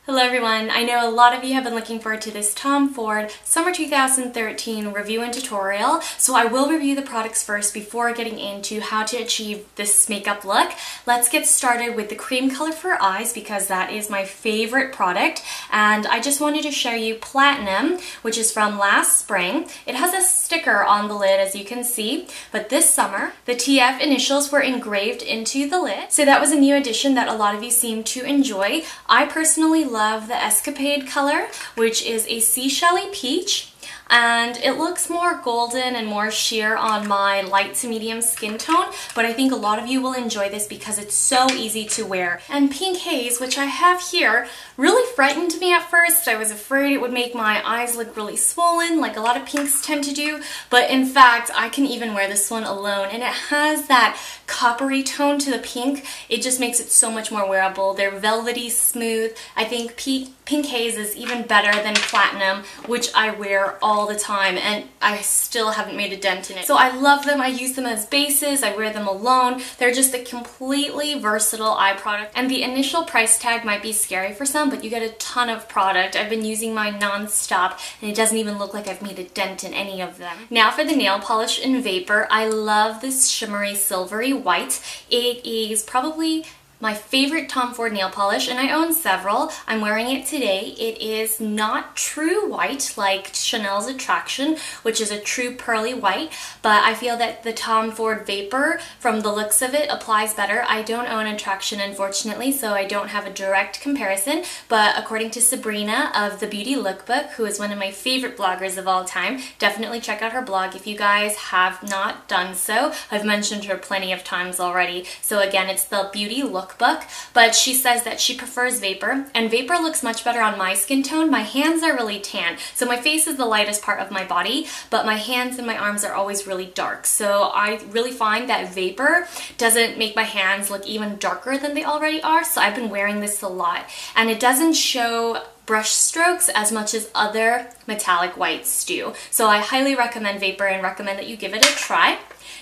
Hello everyone, I know a lot of you have been looking forward to this Tom Ford Summer 2013 review and tutorial, so I will review the products first before getting into how to achieve this makeup look. Let's get started with the cream color for eyes because that is my favorite product, and I just wanted to show you Platinum, which is from last spring. It has a sticker on the lid as you can see, but this summer the TF initials were engraved into the lid, so that was a new addition that a lot of you seem to enjoy. I personally love the Escapade color, which is a seashell-y peach, and it looks more golden and more sheer on my light to medium skin tone, but I think a lot of you will enjoy this because it's so easy to wear. And Pink Haze, which I have here, really frightened me at first. I was afraid it would make my eyes look really swollen like a lot of pinks tend to do, but in fact I can even wear this one alone, and it has that coppery tone to the pink. It just makes it so much more wearable. They're velvety smooth. I think Pink Haze is even better than Platinum, which I wear all the time and I still haven't made a dent in it. So I love them. I use them as bases. I wear them alone. They're just a completely versatile eye product, and the initial price tag might be scary for some, but you get a ton of product. I've been using mine non-stop and it doesn't even look like I've made a dent in any of them. Now for the nail polish in Vapor, I love this shimmery silvery white. It is probably my favorite Tom Ford nail polish, and I own several. I'm wearing it today. It is not true white like Chanel's Attraction, which is a true pearly white, but I feel that the Tom Ford Vapor, from the looks of it, applies better. I don't own Attraction, unfortunately, so I don't have a direct comparison, but according to Sabrina of the Beauty Lookbook, who is one of my favorite bloggers of all time, definitely check out her blog if you guys have not done so. I've mentioned her plenty of times already. So again, it's the Beauty Lookbook, but she says that she prefers Vapor, and Vapor looks much better on my skin tone. My hands are really tan, so my face is the lightest part of my body, but my hands and my arms are always really dark, so I really find that Vapor doesn't make my hands look even darker than they already are, so I've been wearing this a lot, and it doesn't show brush strokes as much as other metallic whites do. So I highly recommend Vapor and recommend that you give it a try.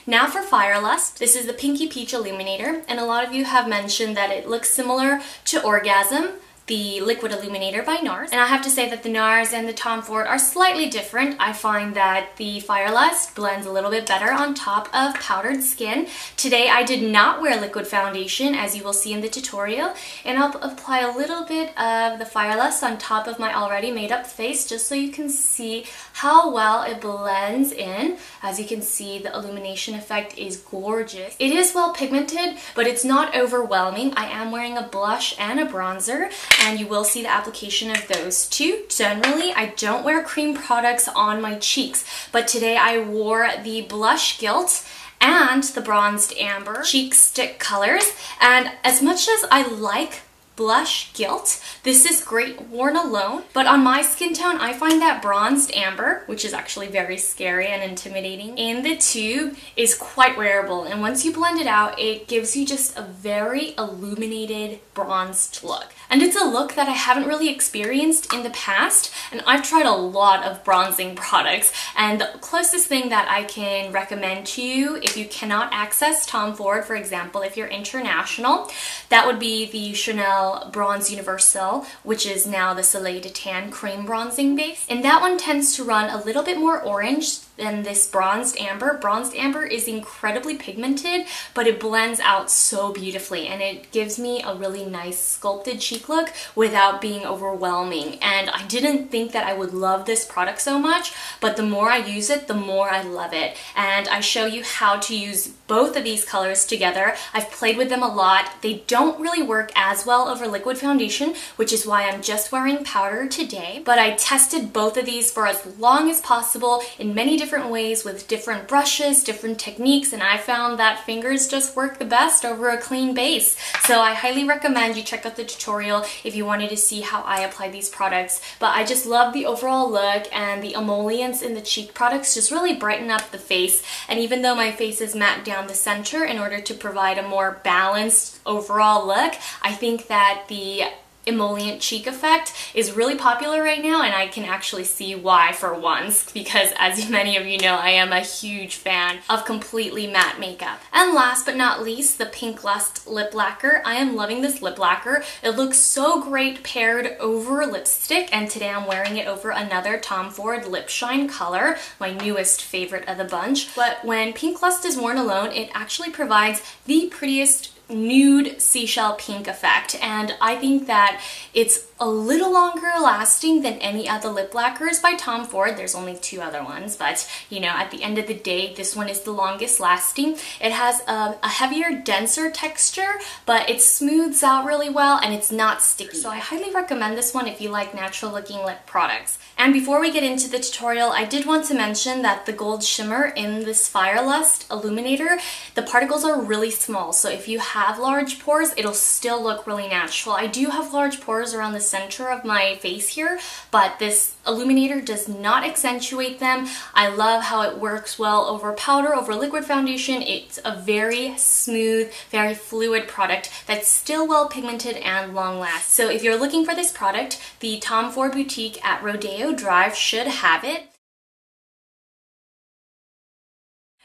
Now for Firelust, this is the Pinky Peach Illuminator, and a lot of you have mentioned that it looks similar to Orgasm, the liquid illuminator by NARS. And I have to say that the NARS and the Tom Ford are slightly different. I find that the Firelust blends a little bit better on top of powdered skin. Today I did not wear liquid foundation, as you will see in the tutorial, and I'll apply a little bit of the Firelust on top of my already made up face just so you can see how well it blends in. As you can see, the illumination effect is gorgeous. It is well pigmented, but it's not overwhelming. I am wearing a blush and a bronzer, and you will see the application of those two. Generally, I don't wear cream products on my cheeks, but today I wore the Blush Gilt and the Bronzed Amber cheek stick colors, and as much as I like Blush Gilt, this is great worn alone, but on my skin tone I find that Bronzed Amber, which is actually very scary and intimidating, in the tube is quite wearable, and once you blend it out it gives you just a very illuminated bronzed look. And it's a look that I haven't really experienced in the past, and I've tried a lot of bronzing products, and the closest thing that I can recommend to you if you cannot access Tom Ford, for example, if you're international, that would be the Chanel Bronze Universal, which is now the Soleil de Tan cream bronzing base. And that one tends to run a little bit more orange than this Bronzed Amber. Bronzed Amber is incredibly pigmented, but it blends out so beautifully, and it gives me a really nice sculpted cheek look without being overwhelming. And I didn't think that I would love this product so much, but the more I use it, the more I love it. And I show you how to use both of these colors together. I've played with them a lot. They don't really work as well over liquid foundation, which is why I'm just wearing powder today, but I tested both of these for as long as possible in many different ways with different brushes, different techniques, and I found that fingers just work the best over a clean base. So I highly recommend you check out the tutorial if you wanted to see how I apply these products. But I just love the overall look, and the emollients in the cheek products just really brighten up the face. And even though my face is matte down the center in order to provide a more balanced overall look, I think that the emollient cheek effect is really popular right now, and I can actually see why for once, because as many of you know, I am a huge fan of completely matte makeup. And last but not least, the Pink Lust lip lacquer. I am loving this lip lacquer. It looks so great paired over lipstick, and today I'm wearing it over another Tom Ford Lip Shine color, my newest favorite of the bunch. But when Pink Lust is worn alone, it actually provides the prettiest nude seashell pink effect, and I think that it's a little longer lasting than any other lip lacquers by Tom Ford. There's only 2 other ones, but you know, at the end of the day, this one is the longest lasting. It has a heavier, denser texture, but it smooths out really well and it's not sticky. So I highly recommend this one if you like natural looking lip products. And before we get into the tutorial, I did want to mention that the gold shimmer in this Fire Lust Illuminator, the particles are really small, so if you have large pores, it'll still look really natural. I do have large pores around the center of my face here, but this Illuminator does not accentuate them. I love how it works well over powder, over liquid foundation. It's a very smooth, very fluid product that's still well pigmented and long lasting. So if you're looking for this product, the Tom Ford Boutique at Rodeo Drive should have it.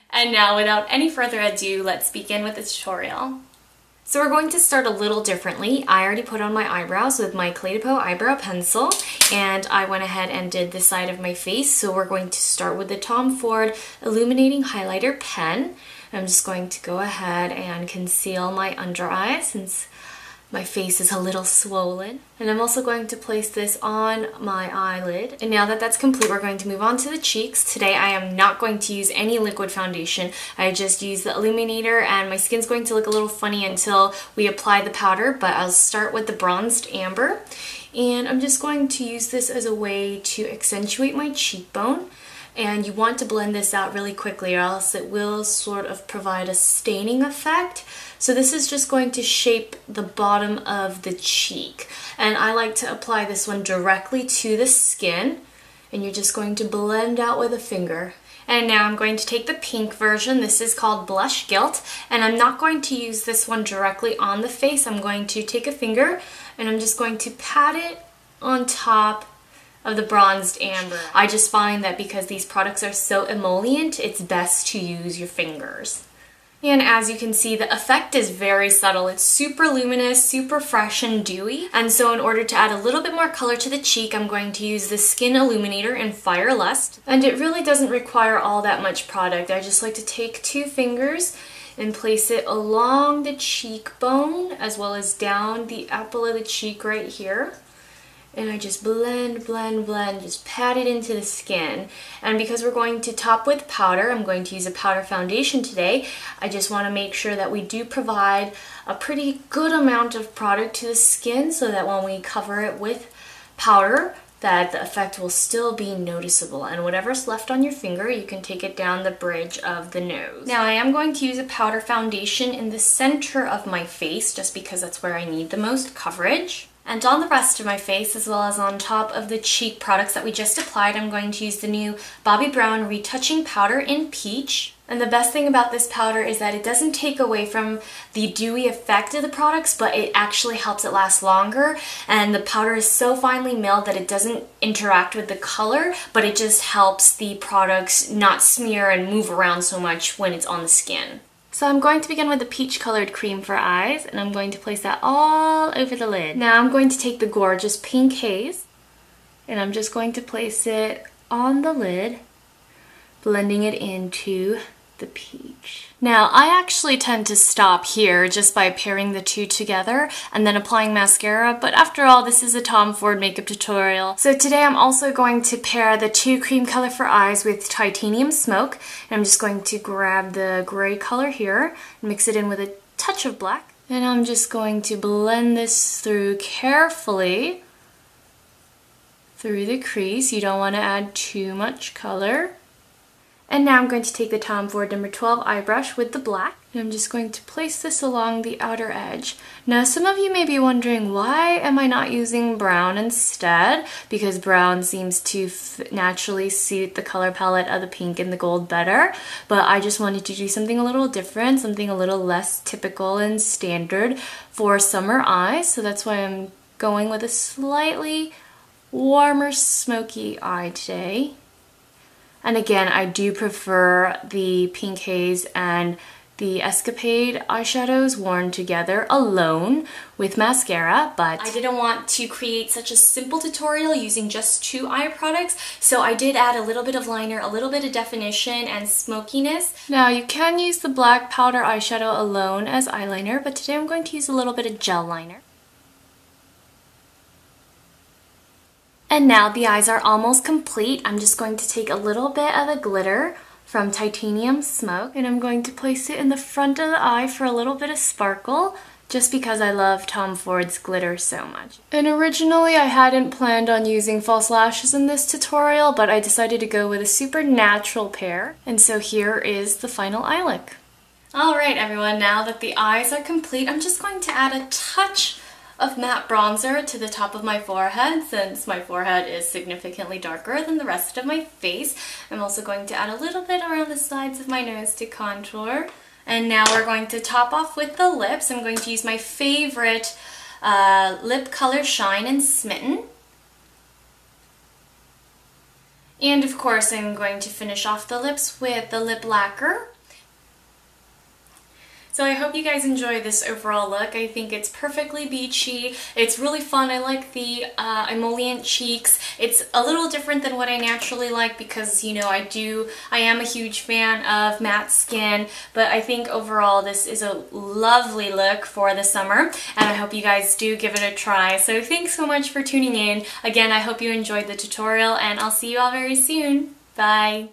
And now, without any further ado, let's begin with the tutorial. So we're going to start a little differently. I already put on my eyebrows with my Clé de Peau eyebrow pencil, and I went ahead and did the side of my face. So we're going to start with the Tom Ford Illuminating Highlighter Pen. I'm just going to go ahead and conceal my under eye since my face is a little swollen. And I'm also going to place this on my eyelid. And now that that's complete, we're going to move on to the cheeks. Today I am not going to use any liquid foundation. I just use the Illuminator, and my skin's going to look a little funny until we apply the powder, but I'll start with the bronzed amber. And I'm just going to use this as a way to accentuate my cheekbone. And you want to blend this out really quickly or else it will sort of provide a staining effect. So this is just going to shape the bottom of the cheek. And I like to apply this one directly to the skin. And you're just going to blend out with a finger. And now I'm going to take the pink version. This is called Blush Gilt. And I'm not going to use this one directly on the face. I'm going to take a finger and I'm just going to pat it on top of the bronzed amber. I just find that because these products are so emollient, it's best to use your fingers. And as you can see, the effect is very subtle. It's super luminous, super fresh and dewy. And so in order to add a little bit more color to the cheek, I'm going to use the Skin Illuminator in Fire Lust. And it really doesn't require all that much product. I just like to take 2 fingers and place it along the cheekbone as well as down the apple of the cheek right here. And I just blend, blend, blend, just pat it into the skin. And because we're going to top with powder, I'm going to use a powder foundation today. I just want to make sure that we do provide a pretty good amount of product to the skin so that when we cover it with powder, that the effect will still be noticeable. And whatever's left on your finger, you can take it down the bridge of the nose. Now I am going to use a powder foundation in the center of my face just because that's where I need the most coverage. And on the rest of my face, as well as on top of the cheek products that we just applied, I'm going to use the new Bobbi Brown Retouching Powder in Peach. And the best thing about this powder is that it doesn't take away from the dewy effect of the products, but it actually helps it last longer. And the powder is so finely milled that it doesn't interact with the color, but it just helps the products not smear and move around so much when it's on the skin. So I'm going to begin with the peach colored cream for eyes, and I'm going to place that all over the lid. Now I'm going to take the gorgeous Pink Haze, and I'm just going to place it on the lid, blending it into the peach. Now I actually tend to stop here just by pairing the two together and then applying mascara, but after all, this is a Tom Ford makeup tutorial. So today I'm also going to pair the 2 cream color for eyes with Titanium Smoke, and I'm just going to grab the gray color here and mix it in with a touch of black, and I'm just going to blend this through carefully through the crease. You don't want to add too much color. And now I'm going to take the Tom Ford number 12 eye brush with the black, and I'm just going to place this along the outer edge. Now some of you may be wondering, why am I not using brown instead? Because brown seems to naturally suit the color palette of the pink and the gold better, but I just wanted to do something a little different, something a little less typical and standard for summer eyes, so that's why I'm going with a slightly warmer smoky eye today. And again, I do prefer the Pink Haze and the Escapade eyeshadows worn together alone with mascara, but I didn't want to create such a simple tutorial using just 2 eye products, so I did add a little bit of liner, a little bit of definition and smokiness. Now you can use the black powder eyeshadow alone as eyeliner, but today I'm going to use a little bit of gel liner. And now the eyes are almost complete. I'm just going to take a little bit of the glitter from Titanium Smoke, and I'm going to place it in the front of the eye for a little bit of sparkle, just because I love Tom Ford's glitter so much. And originally I hadn't planned on using false lashes in this tutorial, but I decided to go with a super natural pair, and so here is the final eye look. Alright everyone, now that the eyes are complete, I'm just going to add a touch of matte bronzer to the top of my forehead, since my forehead is significantly darker than the rest of my face. I'm also going to add a little bit around the sides of my nose to contour. And now we're going to top off with the lips. I'm going to use my favorite lip color Shine and Smitten. And of course I'm going to finish off the lips with the lip lacquer. So I hope you guys enjoy this overall look. I think it's perfectly beachy. It's really fun. I like the emollient cheeks. It's a little different than what I naturally like because, you know, I am a huge fan of matte skin, but I think overall this is a lovely look for the summer, and I hope you guys do give it a try. So thanks so much for tuning in. Again, I hope you enjoyed the tutorial, and I'll see you all very soon. Bye!